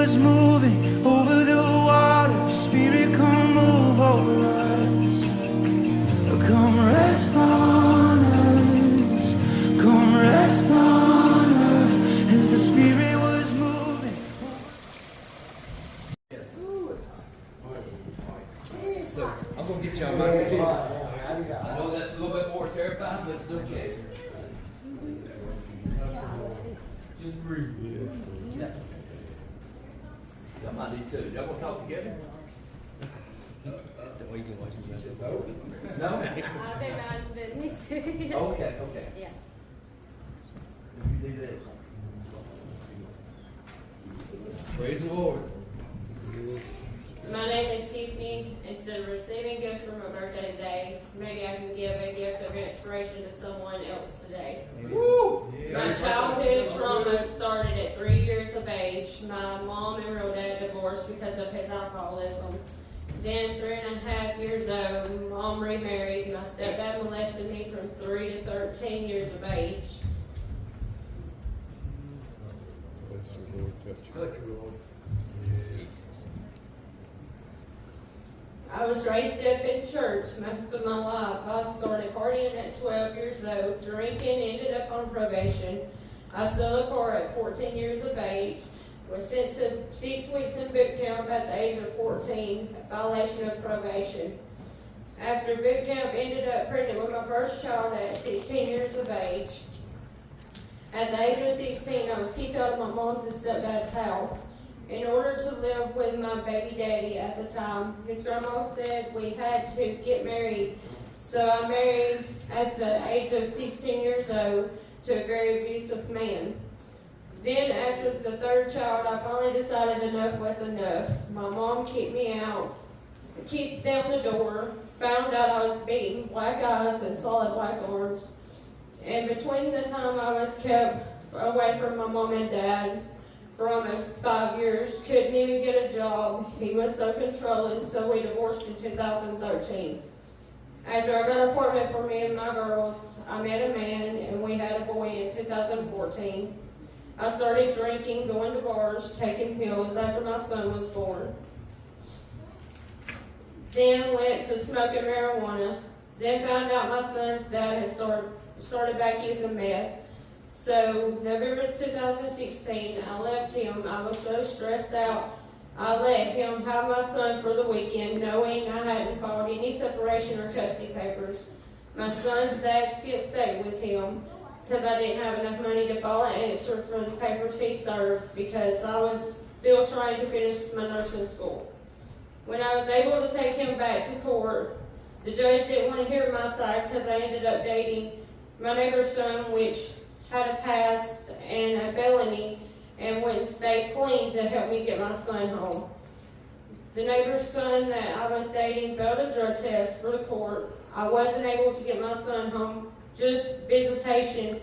was moving over the water. Spirit, come move over us. Come rest on us. Come rest on us. As the Spirit was moving. Yes. So I'm gonna get y'all my computer. I know that's a little bit more terrifying, but it's okay. Just breathe. Yeah. Y'all might need to. Y'all gonna talk together? We can watch you guys. No? I've been mind business. Okay, okay. Yeah. You need that. Praise the Lord. My name is Tiffany. Instead of receiving gifts for my birthday today, maybe I can give a gift of inspiration to someone else today. Woo! My childhood trauma started at 3 years of age. My mom and real dad divorced because of his alcoholism. Then, 3.5 years old, mom remarried. My stepdad molested me from 3 to 13 years of age. I was raised up in church most of my life. I started partying at 12 years old, drinking, ended up on probation. I stole a car at 14 years of age, was sent to 6 weeks in boot camp at the age of 14, a violation of probation. After boot camp, ended up pregnant with my first child at 16 years of age. At the age of 16, I was kicked out of my mom's and stepdad's house in order to live with my baby daddy at the time. His grandma said we had to get married, so I married at the age of 16 years old to a very abusive man. Then after the third child, I finally decided enough was enough. My mom kicked me out, kicked down the door, found out I was beaten, black eyes and solid black arms. And between the time I was kept away from my mom and dad for almost 5 years, couldn't even get a job. He was so controlling, so we divorced in 2013. After I got an apartment for me and my girls, I met a man and we had a boy in 2014. I started drinking, going to bars, taking pills after my son was born. Then went to smoking marijuana. Then found out my son's dad had started back using meth. So November 2016, I left him. I was so stressed out. I let him have my son for the weekend, knowing I hadn't filed any separation or custody papers. My son's dad stayed with him because I didn't have enough money to file an answer for the papers he served because I was still trying to finish my nursing school. When I was able to take him back to court, the judge didn't want to hear my side because I ended up dating my neighbor's son, which had a past and a felony, and went and stayed clean to help me get my son home. The neighbor's son that I was dating failed a drug test for the court. I wasn't able to get my son home, just visitations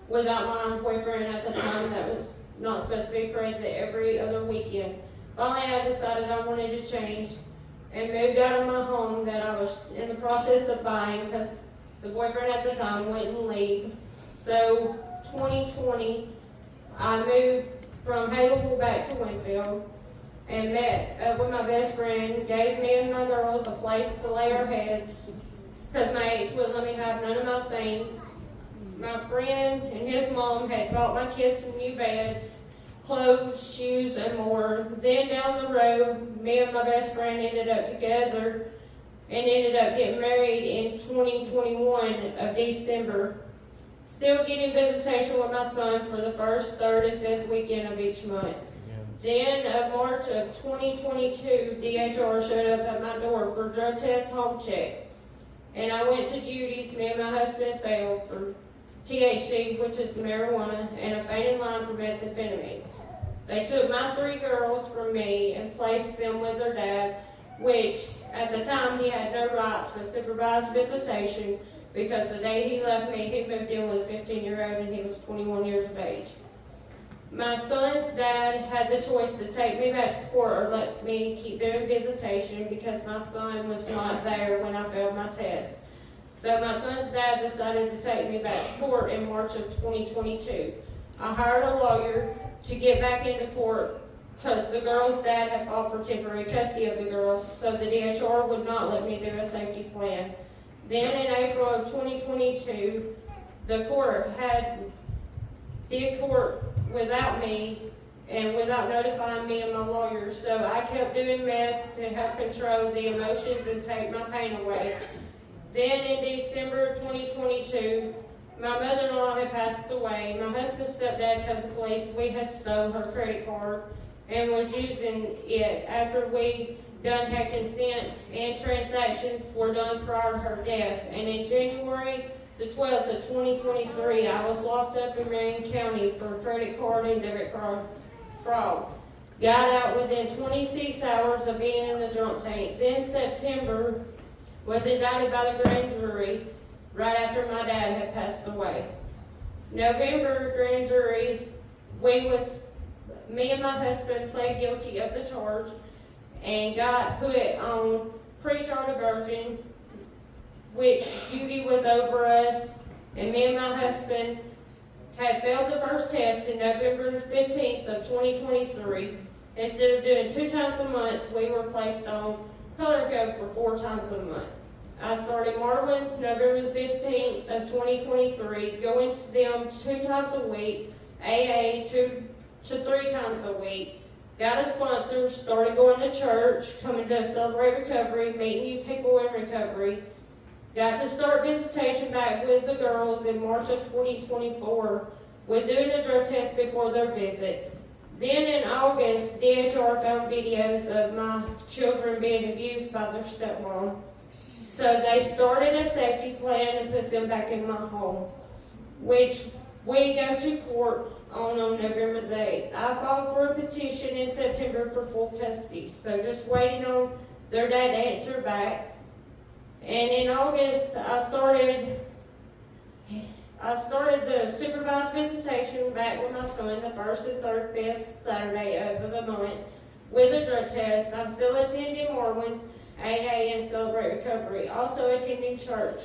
without my boyfriend at the time that was not supposed to be present every other weekend. Finally, I decided I wanted to change and moved out of my home that I was in the process of buying because the boyfriend at the time wouldn't leave. So 2020, I moved from Haleville back to Winfield and met up with my best friend, gave me and my girls a place to lay our heads because my ex wouldn't let me have none of my things. My friend and his mom had bought my kids some new beds, clothes, shoes, and more. Then down the road, me and my best friend ended up together and ended up getting married in 2021 of December. Still getting visitation with my son for the first, third, and fifth weekend of each month. Then of March of 2022, DHR showed up at my door for drug test home check. And I went to Judy's, me and my husband failed for THC, which is marijuana, and a fainting line for methamphetamines. They took my 3 girls from me and placed them with their dad, which at the time he had no rights for supervised visitation because the day he left me, he moved in with a 15-year-old and he was 21 years of age. My son's dad had the choice to take me back to court or let me keep doing visitation because my son was not there when I failed my test. So my son's dad decided to take me back to court in March of 2022. I hired a lawyer to get back into court because the girl's dad had fought for temporary custody of the girls, so the DHR would not let me do a safety plan. Then in April of 2022, the court did court without me and without notifying me and my lawyers, so I kept doing meth to help control the emotions and take my pain away. Then in December of 2022, my mother-in-law had passed away. My husband's stepdad told the police we had stole her credit card and was using it after we had consent and transactions were done prior to her death. And in January the 12th of 2023, I was locked up in Marion County for credit card and debit card fraud. Got out within 26 hours of being in the drunk tank. Then September was indicted by the grand jury right after my dad had passed away. November grand jury, me and my husband pled guilty of the charge and got put on pre-trial diversion, which duty was over us, and me and my husband had failed the first test in November 15th of 2023. Instead of doing 2 times a month, we were placed on color code for 4 times a month. I started Marlins November 15th of 2023, going to them 2 times a week, AA 2 to 3 times a week. Got a sponsor, started going to church, coming to Celebrate Recovery, meeting new people in recovery. Got to start visitation back with the girls in March of 2024 with doing a drug test before their visit. Then in August, DHR found videos of my children being abused by their stepmom. So they started a safety plan and put them back in my home, which we go to court on November the 8th. I filed for a petition in September for full custody, so just waiting on their dad to answer back. And in August, I started the supervised visitation back with my son the 1st and 3rd, 5th Saturday of the month with a drug test. I'm still attending Marlins, AA, and Celebrate Recovery, also attending church.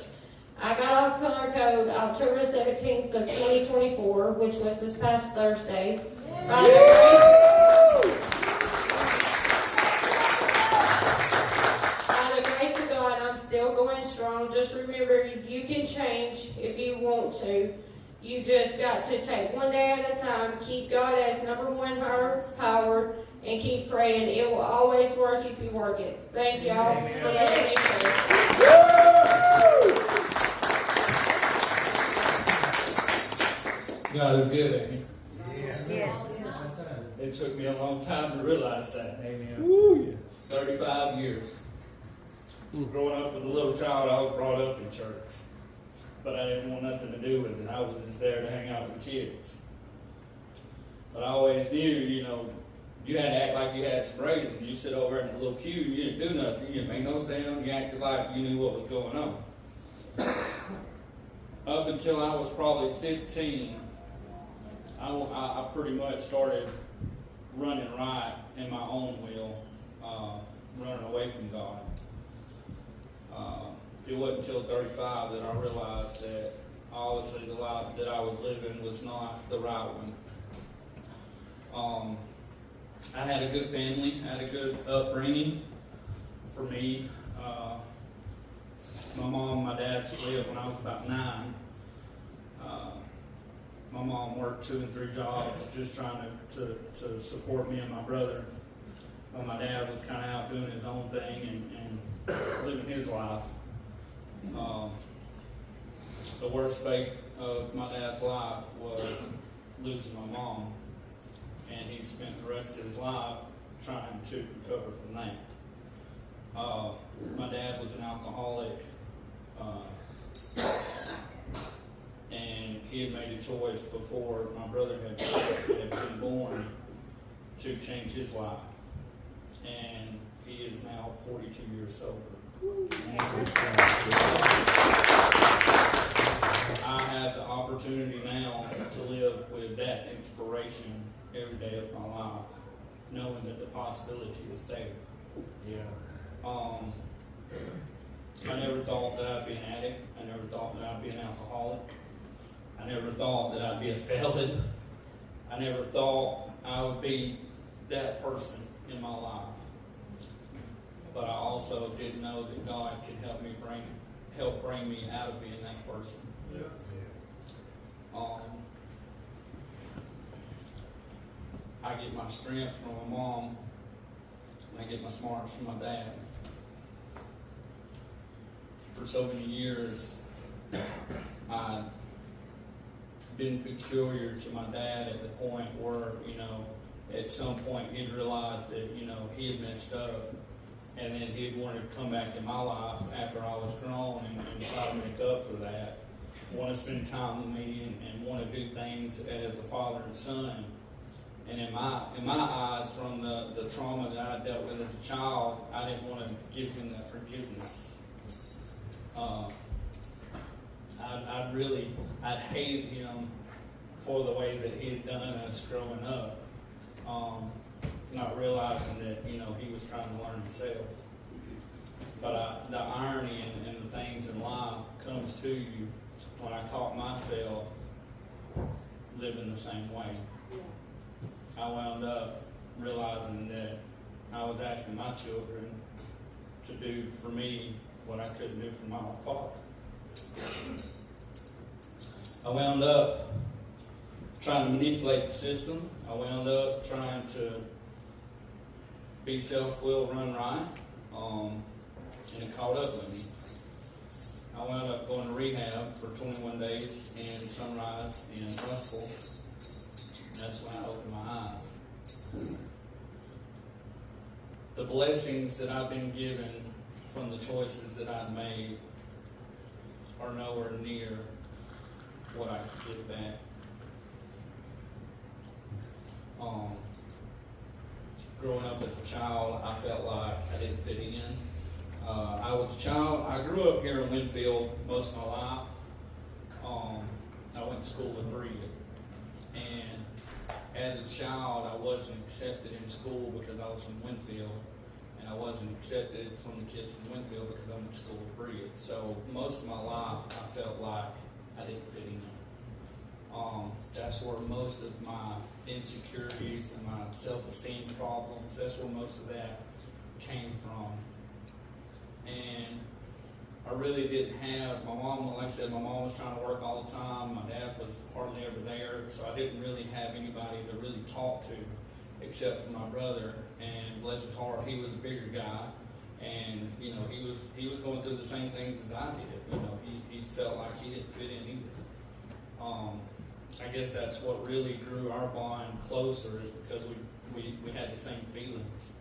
I got off color code October 17th of 2024, which was this past Thursday. By the grace of God, I'm still going strong. Just remember, you can change if you want to. You just got to take one day at a time, keep God as number one higher power, and keep praying. It will always work if you work it. Thank y'all for letting me pray. God is good, Amy. Yeah. It took me a long time to realize that. Amen. 35 years. Growing up as a little child, I was brought up in church. But I didn't want nothing to do with it. I was just there to hang out with the kids. But I always knew, you had to act like you had some brains. You sit over in a little pew, you didn't do nothing. You didn't make no sound. You acted like you knew what was going on. Up until I was probably 15, I pretty much started running right in my own will, running away from God. It wasn't until 35 that I realized that obviously the life that I was living was not the right one. I had a good family, I had a good upbringing. For me, my mom and my dad split when I was about 9. My mom worked 2 and 3 jobs just trying to support me and my brother. But my dad was kind of out doing his own thing and living his life. The worst fate of my dad's life was losing my mom. And he spent the rest of his life trying to recover from that. My dad was an alcoholic. And he had made a choice before my brother had been born to change his life. And he is now 42 years sober. I have the opportunity now to live with that inspiration every day of my life, knowing that the possibility is there. I never thought that I'd be an addict. I never thought that I'd be an alcoholic. I never thought that I'd be a felon. I never thought I would be that person in my life. But I also didn't know that God could help bring me out of being that person. I get my strength from my mom, and I get my smarts from my dad. For so many years, I'd been peculiar to my dad at the point where, at some point he'd realized that, he had messed up. And then he'd wanted to come back in my life after I was grown and try to make up for that. Want to spend time with me and want to do things as a father and son. And in my eyes, from the trauma that I dealt with as a child, I didn't want to give him that forgiveness. I'd hated him for the way that he had done us growing up. Not realizing that, he was trying to learn himself. But the irony and the things in life comes to you when I caught myself living the same way. I wound up realizing that I was asking my children to do for me what I couldn't do for my father. I wound up trying to manipulate the system. I wound up trying to be self-willed, run right, and it caught up with me. I wound up going to rehab for 21 days in Sunrise in Russell. That's when I opened my eyes. The blessings that I've been given from the choices that I've made are nowhere near what I could get back. Growing up as a child, I felt like I didn't fit in. I was a child. I grew up here in Winfield most of my life. I went to school in Breed. And as a child, I wasn't accepted in school because I was from Winfield. And I wasn't accepted from the kids from Winfield because I went to school in Breed. So most of my life, I felt like I didn't fit in. That's where most of my insecurities and my self-esteem problems, that's where most of that came from. And I really didn't have, my mom, like I said, my mom was trying to work all the time. My dad was hardly ever there, so I didn't really have anybody to really talk to except for my brother. And bless his heart, he was a bigger guy. And, he was going through the same things as I did. He felt like he didn't fit in either. I guess that's what really grew our bond closer, is because we had the same feelings.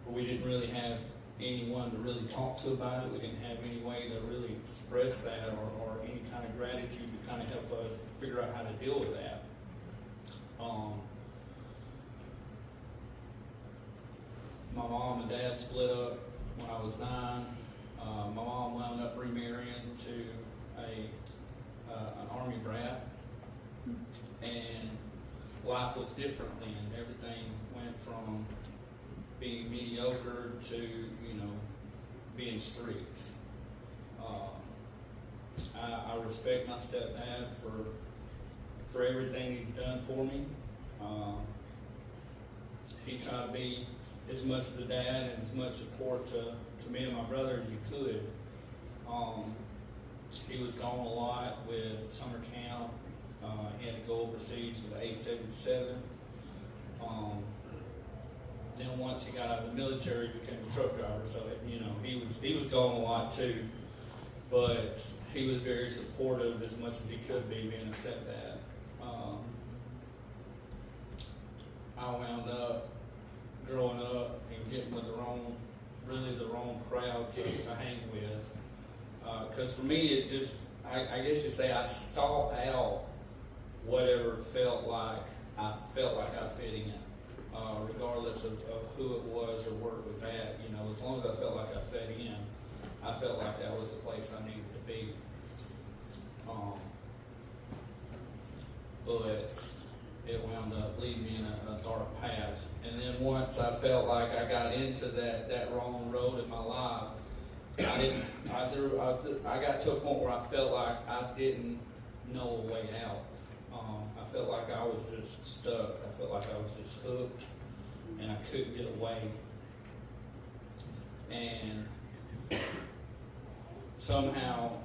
But we didn't really have anyone to really talk to about it. We didn't have any way to really express that or any kind of gratitude to kind of help us figure out how to deal with that. My mom and dad split up when I was 9. My mom wound up remarrying to an Army brat. And life was different then. Everything went from being mediocre to, being strict. I respect my stepdad for everything he's done for me. He tried to be as much of the dad and as much support to me and my brother as he could. He was gone a lot with summer camp. He had to go overseas with the 877. Then once he got out of the military, he became a truck driver. So he was gone a lot too. But he was very supportive as much as he could be, being a stepdad. I wound up growing up and getting with the wrong crowd to hang with. Because for me, it just, I guess you say, I sought out whatever felt like I fit in, regardless of who it was or where it was at. As long as I felt like I fit in, I felt like that was the place I needed to be. But it wound up leading me in a dark path. And then once I felt like I got into that wrong road in my life, I got to a point where I felt like I didn't know a way out. I felt like I was just stuck. I felt like I was just hooked. and I couldn't get away. And somehow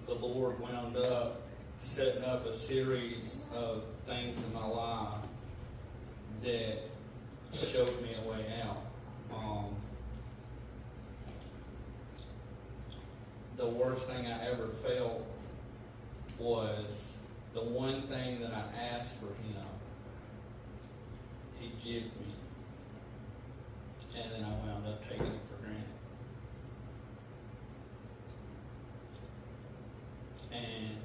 the Lord wound up setting up a series of things in my life that showed me a way out. The worst thing I ever felt was the one thing that I asked for Him, He gave me, and then I wound up taking it for granted. And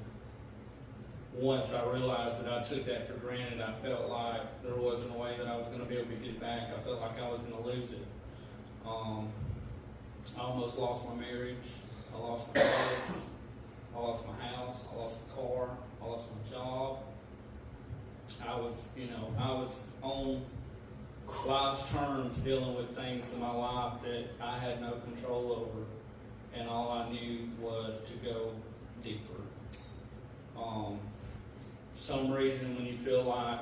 once I realized that I took that for granted, I felt like there wasn't a way that I was going to be able to get it back. I felt like I was going to lose it. I almost lost my marriage. I lost my kids. I lost my house. I lost my car. I lost my job. I was on life's terms dealing with things in my life that I had no control over. And all I knew was to go deeper. Some reason when you feel like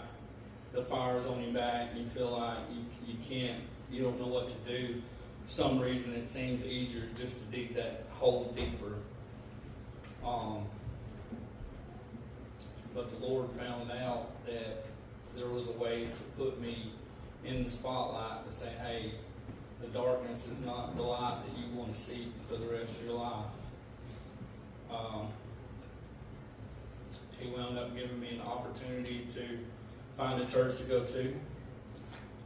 the fire's on your back, you feel like you don't know what to do. For some reason it seems easier just to dig that hole deeper. But the Lord found out that there was a way to put me in the spotlight to say, hey, the darkness is not the light that you want to see for the rest of your life. He wound up giving me an opportunity to find a church to go to.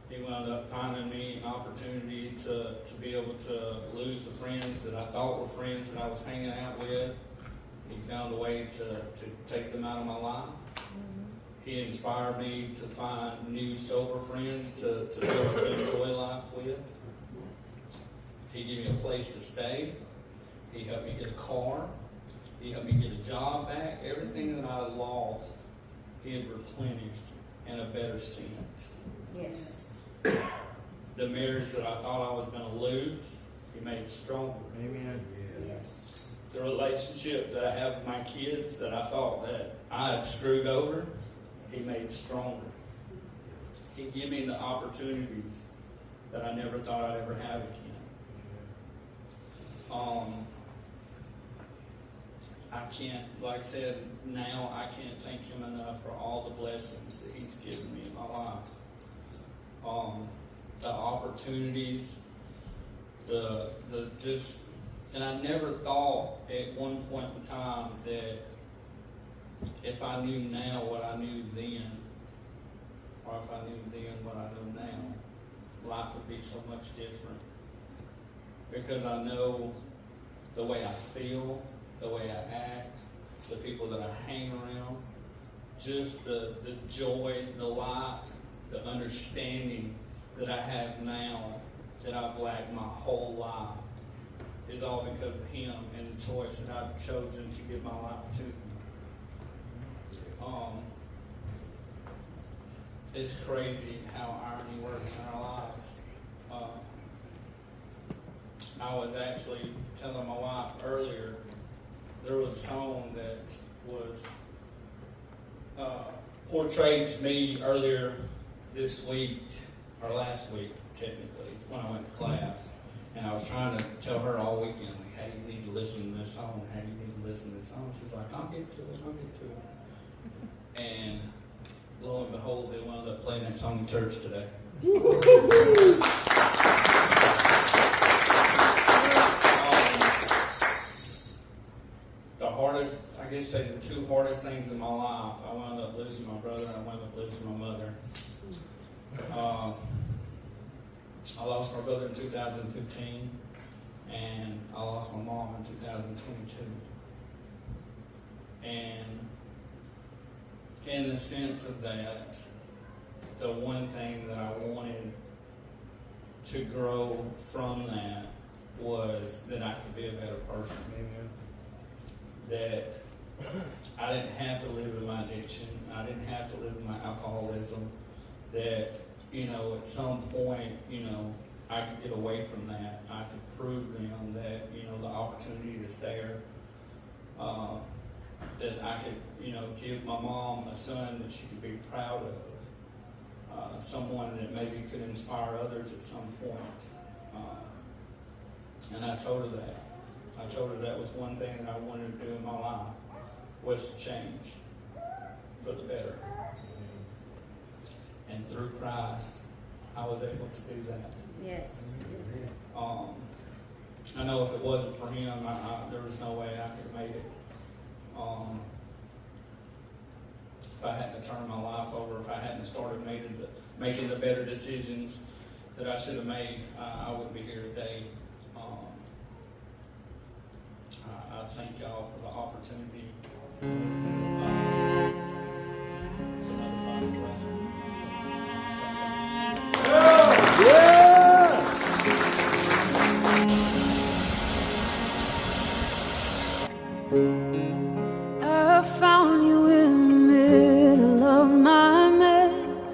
He wound up finding me an opportunity to be able to lose the friends that I thought were friends that I was hanging out with. He found a way to take them out of my life. He inspired me to find new sober friends to be able to enjoy life with. He gave me a place to stay. He helped me get a car. He helped me get a job back. Everything that I lost, He had replenished in a better sense. Yes. The marriage that I thought I was going to lose, He made stronger. Amen. Yes. The relationship that I have with my kids that I thought that I had screwed over, He made stronger. He gave me the opportunities that I never thought I'd ever have again. I can't, like I said, now I can't thank Him enough for all the blessings that He's given me in my life. The opportunities, and I never thought at one point in time that if I knew now what I knew then, or if I knew then what I know now, life would be so much different. Because I know the way I feel, the way I act, the people that I hang around, just the joy, the light, the understanding that I have now that I've lacked my whole life is all because of Him and the choice that I've chosen to give my life to Him. It's crazy how irony works in our lives. I was actually telling my wife earlier, there was a song that was portrayed to me earlier this week, or last week, technically, when I went to class. And I was trying to tell her all weekend, like, hey, you need to listen to this song. Hey, you need to listen to this song. She's like, I'll get to it. And lo and behold, they wound up playing that song in church today. I guess say the two hardest things in my life, I wound up losing my brother and I wound up losing my mother. I lost my brother in 2015 and I lost my mom in 2022. And in the sense of that, the one thing that I wanted to grow from that was that I could be a better person. Amen. That I didn't have to live in my addiction. I didn't have to live in my alcoholism. That, at some point, I could get away from that. I could prove them that, the opportunity is there. That I could, give my mom a son that she could be proud of. someone that maybe could inspire others at some point. And I told her that. I told her that was one thing that I wanted to do in my life, was to change for the better. And through Christ, I was able to do that. Yes. Yes. I know if it wasn't for him, there was no way I could have made it. If I hadn't turned my life over, if I hadn't started making the better decisions that I should have made, I wouldn't be here today. I thank y'all for the opportunity. It's another God's blessing. I found you in the middle of my mess.